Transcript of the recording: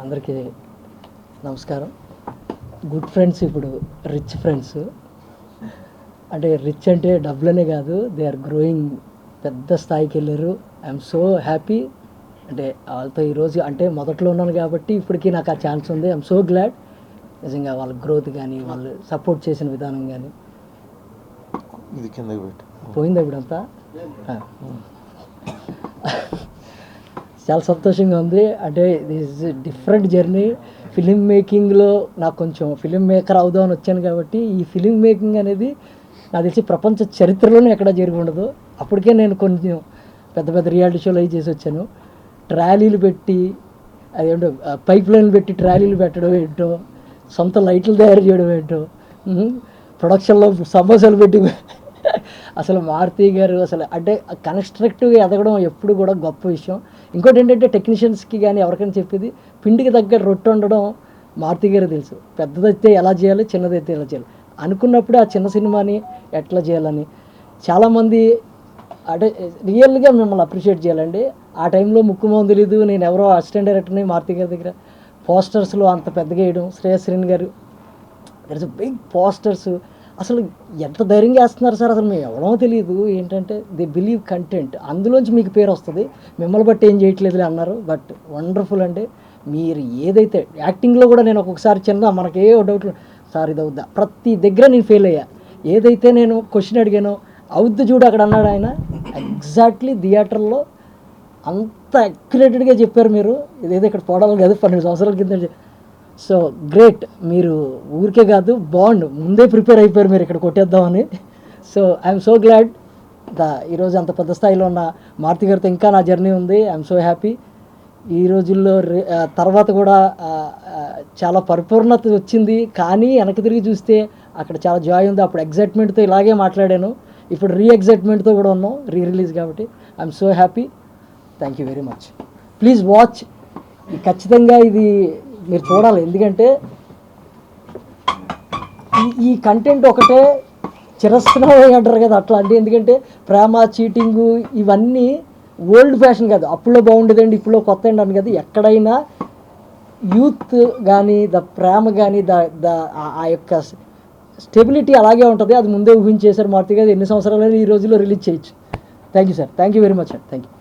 అందరికీ నమస్కారం. Good friends ఇప్పుడు రిచ్ ఫ్రెండ్స్, అంటే రిచ్ అంటే డబ్బులనే కాదు, దే ఆర్ గ్రోయింగ్, పెద్ద స్థాయికి వెళ్ళారు. I'm so happy. అంటే వాళ్ళతో ఈరోజు అంటే మొదట్లో ఉన్నాను కాబట్టి ఇప్పటికీ నాకు ఆ ఛాన్స్ ఉంది. I'm so glad. నిజంగా వాళ్ళ గ్రోత్ కానీ వాళ్ళు సపోర్ట్ చేసిన విధానం కానీ ఇది కిందకి పెట్టి పోయింది ఇప్పుడంతా. చాలా సంతోషంగా ఉంది. అంటే దిస్ డిఫరెంట్ జర్నీ. ఫిలిం మేకింగ్లో నాకు కొంచెం ఫిలిం మేకర్ అవుదామని వచ్చాను కాబట్టి ఈ ఫిలిం మేకింగ్ అనేది నాకు తెలిసి ప్రపంచ చరిత్రలోనే ఎక్కడా జరిగి ఉండదు. అప్పటికే నేను కొంచెం పెద్ద పెద్ద రియాలిటీ షోలు అవి చేసి వచ్చాను. ట్రాలీలు పెట్టి అదేంటో పైప్ లైన్లు పెట్టి ట్రాలీలు పెట్టడం ఏంటో, సొంత లైట్లు తయారు చేయడం ఏంటో, ప్రొడక్షన్లో సమోసాలు పెట్టి అసలు మారుతి గారు అసలు అంటే కన్స్ట్రక్టివ్గా ఎదగడం ఎప్పుడు కూడా గొప్ప విషయం. ఇంకోటి ఏంటంటే టెక్నీషియన్స్కి కానీ ఎవరికైనా చెప్పేది, పిండికి దగ్గర రొట్టె ఉండడం మారుతి గారు తెలుసు. పెద్దదైతే ఎలా చేయాలి, చిన్నదైతే ఎలా చేయాలి అనుకున్నప్పుడు ఆ చిన్న సినిమాని ఎట్లా చేయాలని చాలామంది అంటే రియల్గా మిమ్మల్ని అప్రిషియేట్ చేయాలండి. ఆ టైంలో ముక్కు మొహం తెలీదు, నేను ఎవరో అసిస్టెంట్ డైరెక్టర్ని మారుతి గారి దగ్గర పోస్టర్స్లో అంత పెద్దగా వేయడం, శ్రేయశ్రీన్ గారు దర్ ఇస్ బిగ్ పోస్టర్స్. అసలు ఎంత ధైర్యంగా వేస్తున్నారు సార్, అసలు మేము ఎవరో తెలియదు. ఏంటంటే దే బిలీవ్ కంటెంట్, అందులోంచి మీకు పేరు వస్తుంది, మిమ్మల్ని బట్టి ఏం చేయట్లేదులే అన్నారు. బట్ వండర్ఫుల్ అండి. మీరు ఏదైతే యాక్టింగ్లో కూడా నేను ఒక్కొక్కసారి చిన్న మనకి ఏ డౌట్లు సార్ ఇది అవుద్దా, ప్రతి దగ్గర నేను ఫెయిల్ అయ్యా. ఏదైతే నేను క్వశ్చన్ అడిగానో అవుద్దు చూడు అక్కడ అన్నాడు ఆయన, ఎగ్జాక్ట్లీ థియేటర్లో అంత అక్యురేటెడ్గా చెప్పారు మీరు. ఇదేదో ఇక్కడ పోవడం కాదు, 12 సంవత్సరాల కింద. So great. మీరు ఊరికే కాదు, బాండ్ ముందే ప్రిపేర్ అయిపోయారు మీరు ఇక్కడ కొట్టేద్దామని. సో ఐఎమ్ సో గ్లాడ్ ఈరోజు అంత పెద్ద స్థాయిలో ఉన్న మారుతి గారితో ఇంకా నా జర్నీ ఉంది. I'm so happy. ఈ రోజుల్లో తర్వాత కూడా చాలా పరిపూర్ణత వచ్చింది, కానీ వెనక్కి తిరిగి చూస్తే అక్కడ చాలా జాయ్ ఉంది. అప్పుడు ఎగ్జైట్మెంట్తో ఇలాగే మాట్లాడాను, ఇప్పుడు ఎగ్జైట్మెంట్తో కూడా ఉన్నాం, రిలీజ్ కాబట్టి I'm so happy. Thank you very much. Please watch. ఖచ్చితంగా ఇది మీరు చూడాలి, ఎందుకంటే ఈ కంటెంట్ ఒకటే చిరస్థాయి అంటారు కదా అట్లా. అంటే ఎందుకంటే ప్రేమ, చీటింగు ఇవన్నీ ఓల్డ్ ఫ్యాషన్ కాదు, అప్పుడులో బాగుండేదండి ఇప్పుడు కొత్త అండి అని కదా. ఎక్కడైనా యూత్ కానీ ప్రేమ కానీ ఆ యొక్క స్టెబిలిటీ అలాగే ఉంటుంది. అది ముందే ఊహించేశారు మారుతి గారు. ఎన్ని సంవత్సరాలైనా ఈ రోజుల్లో రిలీజ్ చేయొచ్చు. Thank you sir. Thank you very much sir. Thank you.